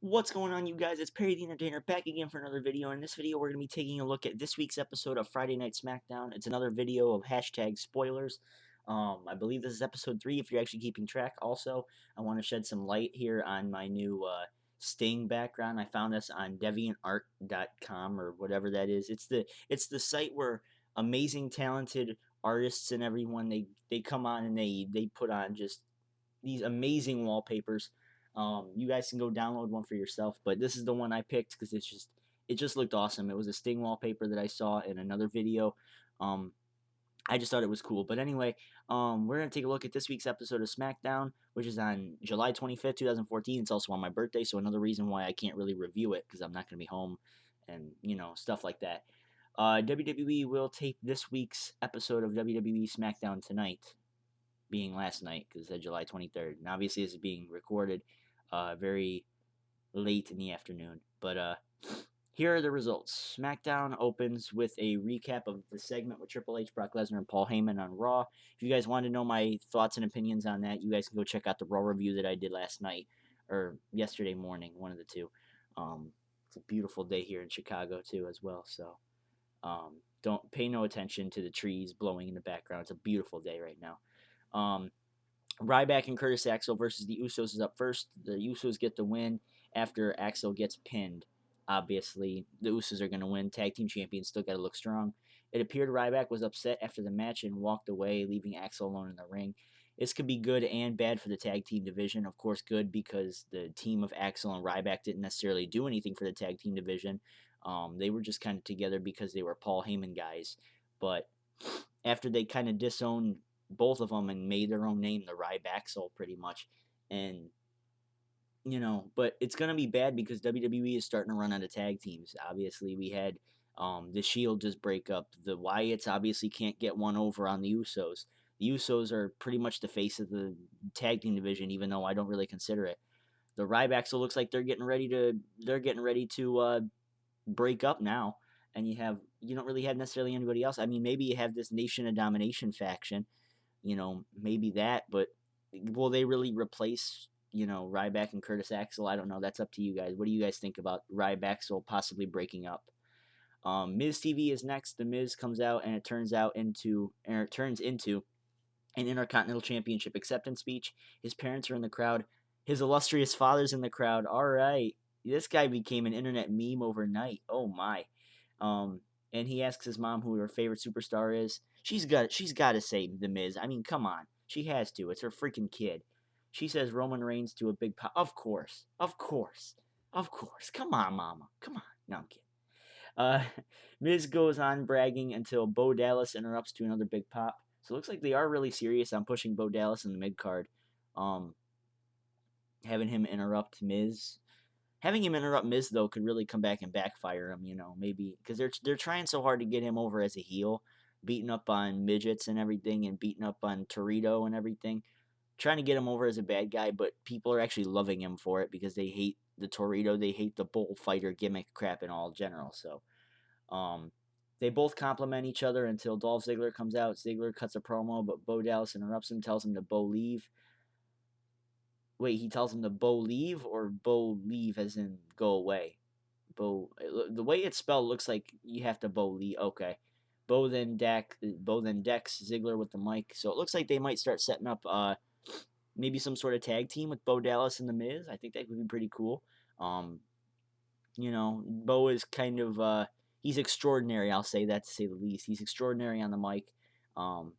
What's going on, you guys? It's Perry the Entertainer back again for another video. In this video, we're going to be taking a look at this week's episode of Friday Night Smackdown. It's another video of hashtag spoilers. I believe this is episode 3 if you're actually keeping track. Also, I want to shed some light here on my new Sting background. I found this on deviantart.com or whatever that is. It's the site where amazing, talented artists and everyone they come on and they put on just these amazing wallpapers. You guys can go download one for yourself, but this is the one I picked because it just looked awesome. It was a Sting wallpaper that I saw in another video. I just thought it was cool. But anyway, we're gonna take a look at this week's episode of SmackDown, which is on July 25th, 2014. It's also on my birthday, so another reason why I can't really review it because I'm not gonna be home, and stuff like that. WWE will tape this week's episode of WWE Smackdown tonight, being last night because it's July 23rd, and obviously this is being recorded very late in the afternoon. But here are the results. SmackDown opens with a recap of the segment with Triple H, Brock Lesnar, and Paul Heyman on Raw. If you guys want to know my thoughts and opinions on that, you guys can go check out the Raw review that I did last night or yesterday morning, one of the two. It's a beautiful day here in Chicago too, as well. So don't pay no attention to the trees blowing in the background. It's a beautiful day right now. Ryback and Curtis Axel versus the Usos is up first. The Usos get the win after Axel gets pinned. Obviously, the Usos are going to win. Tag team champions still got to look strong. It appeared Ryback was upset after the match and walked away, leaving Axel alone in the ring. This could be good and bad for the tag team division. Of course, good because the team of Axel and Ryback didn't necessarily do anything for the tag team division. They were just kind of together because they were Paul Heyman guys. But after they kind of disowned both of them and made their own name, the Ryback pretty much. And but it's gonna be bad because WWE is starting to run out of tag teams. Obviously, we had the Shield just break up. The Wyatts obviously can't get one over on the Usos. The Usos are pretty much the face of the tag team division, even though I don't really consider it. The Ryback looks like they're getting ready to break up now, and you don't really have necessarily anybody else. I mean, maybe you have this Nation of Domination faction, maybe that, but will they really replace, Ryback and Curtis Axel? I don't know. That's up to you guys. What do you guys think about Ryback possibly breaking up? Miz TV is next. The Miz comes out and it turns into an Intercontinental Championship acceptance speech. His parents are in the crowd. His illustrious father's in the crowd. All right. This guy became an internet meme overnight. Oh my. And he asks his mom who her favorite superstar is. She's got to say The Miz. I mean, come on. She has to. It's her freaking kid. She says Roman Reigns to a big pop. Of course. Of course. Of course. Come on, mama. Come on. No, I'm kidding. Miz goes on bragging until Bo Dallas interrupts to another big pop. So it looks like they are really serious on pushing Bo Dallas in the mid card. Having him interrupt Miz. Having him interrupt Miz though could really come back and backfire him, maybe because they're trying so hard to get him over as a heel, beating up on midgets and everything, and beating up on Torito and everything, trying to get him over as a bad guy. But people are actually loving him for it because they hate the Torito, they hate the bullfighter gimmick crap in all general. So, they both compliment each other until Dolph Ziggler comes out. Ziggler cuts a promo, but Bo Dallas interrupts him, tells him to Bo leave. Wait, he tells him to Bo leave or Bo leave as in go away? Bo, the way it's spelled looks like you have to Bo leave. Okay. Bo then decks Ziggler with the mic. So it looks like they might start setting up maybe some sort of tag team with Bo Dallas and The Miz. I think that would be pretty cool. Bo is kind of he's extraordinary. I'll say that to say the least. He's extraordinary on the mic. And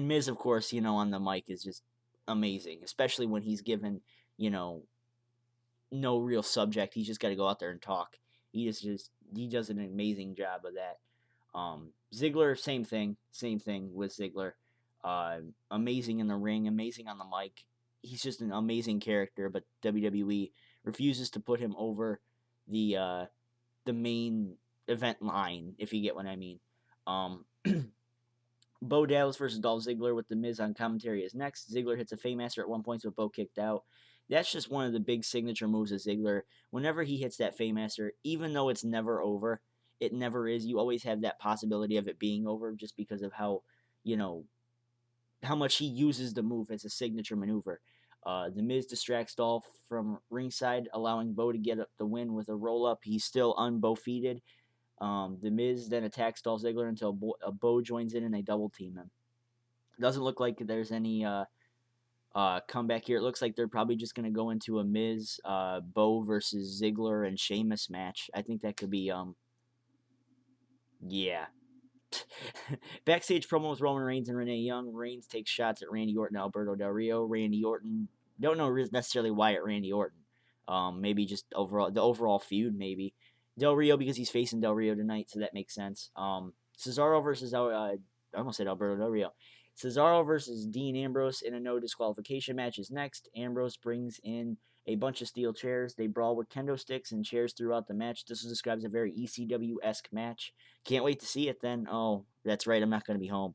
Miz, of course, on the mic is just amazing, especially when he's given, no real subject. He's just got to go out there and talk. He does an amazing job of that. Ziggler, same thing with Ziggler. Amazing in the ring, amazing on the mic. He's just an amazing character, but WWE refuses to put him over the main event line, if you get what I mean. Bo Dallas versus Dolph Ziggler with The Miz on commentary is next. Ziggler hits a Fameasser at one point, so Bo kicked out. That's just one of the big signature moves of Ziggler. Whenever he hits that Fameasser, even though it's never over, it never is. You always have that possibility of it being over just because of how much he uses the move as a signature maneuver. The Miz distracts Dolph from ringside, allowing Bo to get the win with a roll up. He's still unbofeated. The Miz then attacks Dolph Ziggler until Bo joins in and they double team him. Doesn't look like there's any comeback here. It looks like they're probably just going to go into a Miz, Bo versus Ziggler and Sheamus match. I think that could be, yeah. Backstage promo with Roman Reigns and Renee Young. Reigns takes shots at Randy Orton and Alberto Del Rio. Randy Orton, don't know necessarily why at Randy Orton. Maybe just the overall feud, maybe. Del Rio because he's facing Del Rio tonight, so that makes sense. Cesaro versus I almost said Alberto Del Rio. Cesaro versus Dean Ambrose in a no disqualification match is next. Ambrose brings in a bunch of steel chairs. They brawl with kendo sticks and chairs throughout the match. This was described as a very ECW-esque match. Can't wait to see it then. Oh, that's right. I'm not going to be home.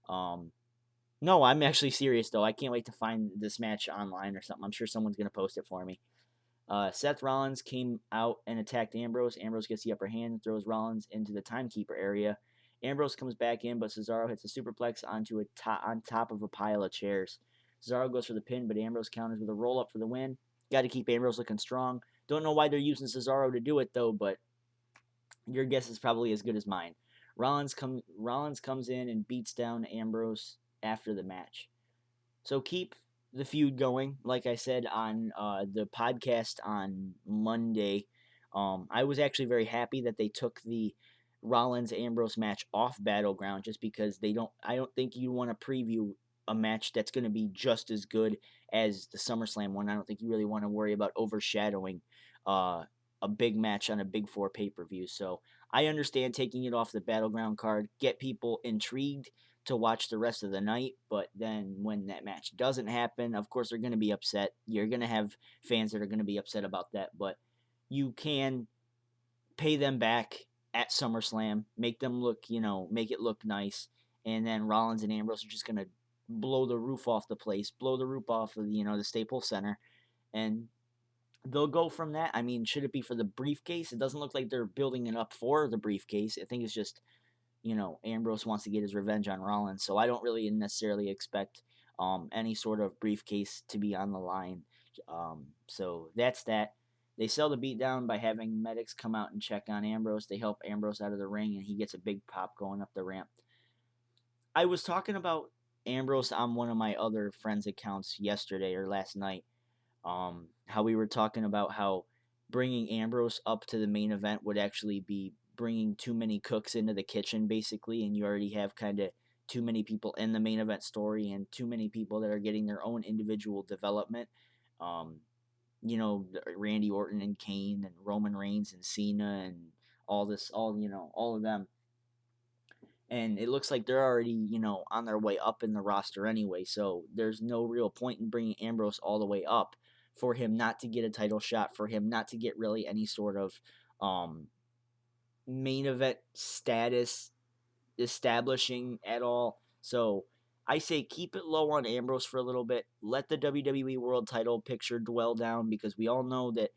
No, I'm actually serious, though. I can't wait to find this match online or something. I'm sure someone's going to post it for me. Seth Rollins came out and attacked Ambrose. Ambrose gets the upper hand and throws Rollins into the timekeeper area. Ambrose comes back in, but Cesaro hits a superplex on top of a pile of chairs. Cesaro goes for the pin, but Ambrose counters with a roll-up for the win. Got to keep Ambrose looking strong. Don't know why they're using Cesaro to do it, though, but your guess is probably as good as mine. Rollins comes in and beats down Ambrose after the match. So keep the feud going. Like I said on the podcast on Monday, I was actually very happy that they took the Rollins Ambrose match off Battleground just because I don't think you want to preview a match that's going to be just as good as the SummerSlam one. I don't think you really want to worry about overshadowing a big match on a Big Four pay-per-view. So I understand taking it off the Battleground card, get people intrigued to watch the rest of the night, but then when that match doesn't happen, of course they're going to be upset. You're going to have fans that are going to be upset about that, but you can pay them back at SummerSlam, make them look, make it look nice, and then Rollins and Ambrose are just going to blow the roof off the place, blow the roof off of the Staples Center, and they'll go from that. I mean, should it be for the briefcase? It doesn't look like they're building it up for the briefcase. I think it's just Ambrose wants to get his revenge on Rollins, so I don't really necessarily expect any sort of briefcase to be on the line. So that's that. They sell the beatdown by having medics come out and check on Ambrose. They help Ambrose out of the ring, and he gets a big pop going up the ramp. I was talking about Ambrose on one of my other friends' accounts yesterday or last night. How we were talking about how bringing Ambrose up to the main event would actually be bringing too many cooks into the kitchen, basically, and you already have kind of too many people in the main event story and too many people that are getting their own individual development. Randy Orton and Kane and Roman Reigns and Cena and all of them. And it looks like they're already, on their way up in the roster anyway. So there's no real point in bringing Ambrose all the way up for him not to get a title shot, for him not to get really any sort of main event status establishing at all. So I say keep it low on Ambrose for a little bit. Let the WWE World Title picture dwell down because we all know that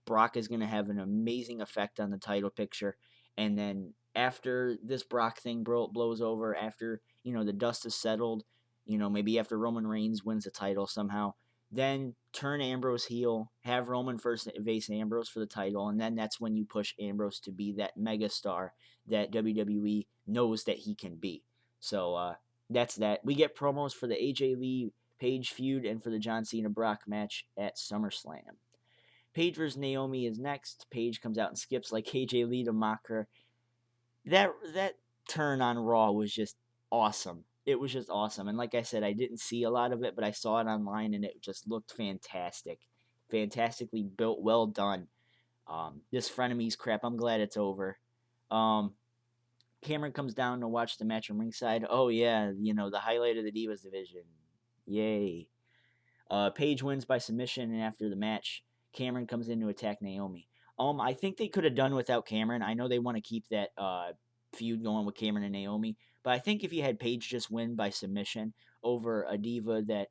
Brock is going to have an amazing effect on the title picture. And then after this Brock thing blows over, after the dust is settled, maybe after Roman Reigns wins the title somehow, then turn Ambrose heel, have Roman first face Ambrose for the title, and then that's when you push Ambrose to be that megastar that WWE knows that he can be. So that's that. We get promos for the AJ Lee Paige feud and for the John Cena Brock match at SummerSlam. Paige versus Naomi is next. Paige comes out and skips like AJ Lee to mock her. That turn on Raw was just awesome. It was just awesome. And like I said, I didn't see a lot of it, but I saw it online and it just looked fantastic. Fantastically built, well done. This frenemies crap, I'm glad it's over. Cameron comes down to watch the match from ringside. Oh yeah, the highlight of the Divas division. Yay. Paige wins by submission, and after the match, Cameron comes in to attack Naomi. I think they could have done without Cameron. I know they want to keep that feud going with Cameron and Naomi, but I think if you had Paige just win by submission over a diva that,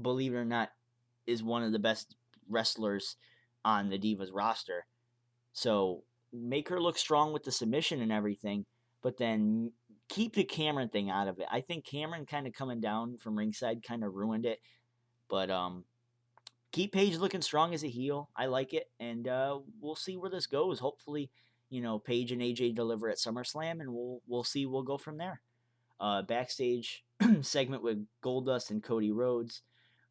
believe it or not, is one of the best wrestlers on the Divas roster. So make her look strong with the submission and everything, but then keep the Cameron thing out of it. I think Cameron kind of coming down from ringside kind of ruined it. But keep Paige looking strong as a heel. I like it, and we'll see where this goes. Hopefully, Paige and AJ deliver at SummerSlam, and we'll see. We'll go from there. Backstage segment with Goldust and Cody Rhodes.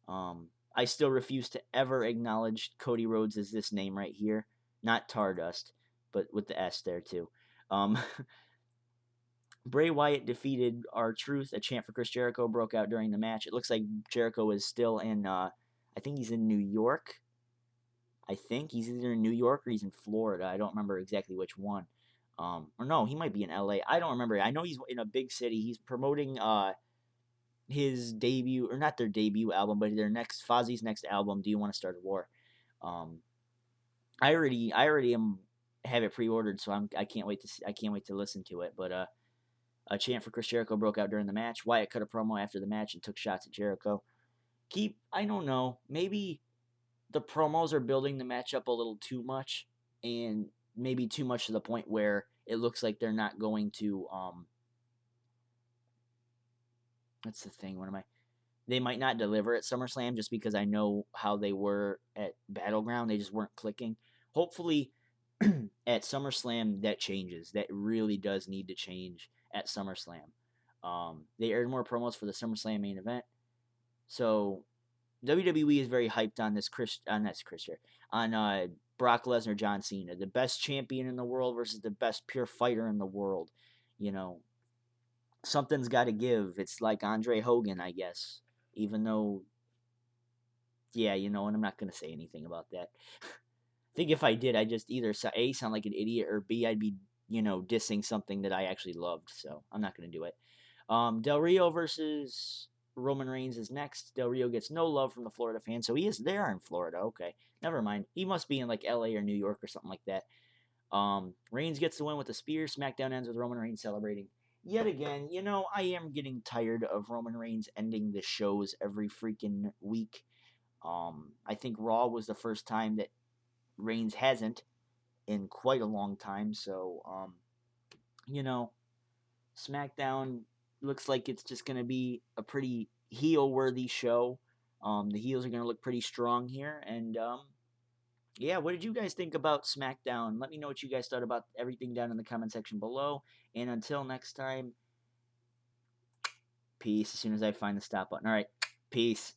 I still refuse to ever acknowledge Cody Rhodes as this name right here, not Tardust, but with the S there too. Bray Wyatt defeated R-Truth. A chant for Chris Jericho broke out during the match. It looks like Jericho is still in, I think he's in New York. I think he's either in New York or he's in Florida. I don't remember exactly which one. Or no, he might be in LA. I don't remember. I know he's in a big city. He's promoting his debut, or not their debut album, but their next Fozzie's next album, Do You Want to Start a War? I already have it pre-ordered, so I can't wait to listen to it. But a chant for Chris Jericho broke out during the match. Wyatt cut a promo after the match and took shots at Jericho. I don't know, maybe the promos are building the match up a little too much, and maybe too much to the point where it looks like they're not going to, that's the thing, they might not deliver at SummerSlam just because I know how they were at Battleground. They just weren't clicking. Hopefully, at SummerSlam, that changes. That really does need to change at SummerSlam. They aired more promos for the SummerSlam main event. So WWE is very hyped on Brock Lesnar, John Cena, the best champion in the world versus the best pure fighter in the world. Something's got to give. It's like Andre Hogan, I guess. Even though, yeah, and I'm not going to say anything about that. I think if I did, I'd just either A, sound like an idiot, or B, I'd be, dissing something that I actually loved. So I'm not going to do it. Del Rio versus Roman Reigns is next. Del Rio gets no love from the Florida fans, so he is there in Florida. Okay, never mind. He must be in like LA or New York or something like that. Reigns gets the win with a spear. SmackDown ends with Roman Reigns celebrating. Yet again, I am getting tired of Roman Reigns ending the shows every freaking week. I think Raw was the first time that Reigns hasn't in quite a long time. So, SmackDown looks like it's just going to be a pretty heel-worthy show. The heels are going to look pretty strong here. And, yeah, what did you guys think about SmackDown? Let me know what you guys thought about everything down in the comment section below. And until next time, peace as soon as I find the stop button. All right, peace.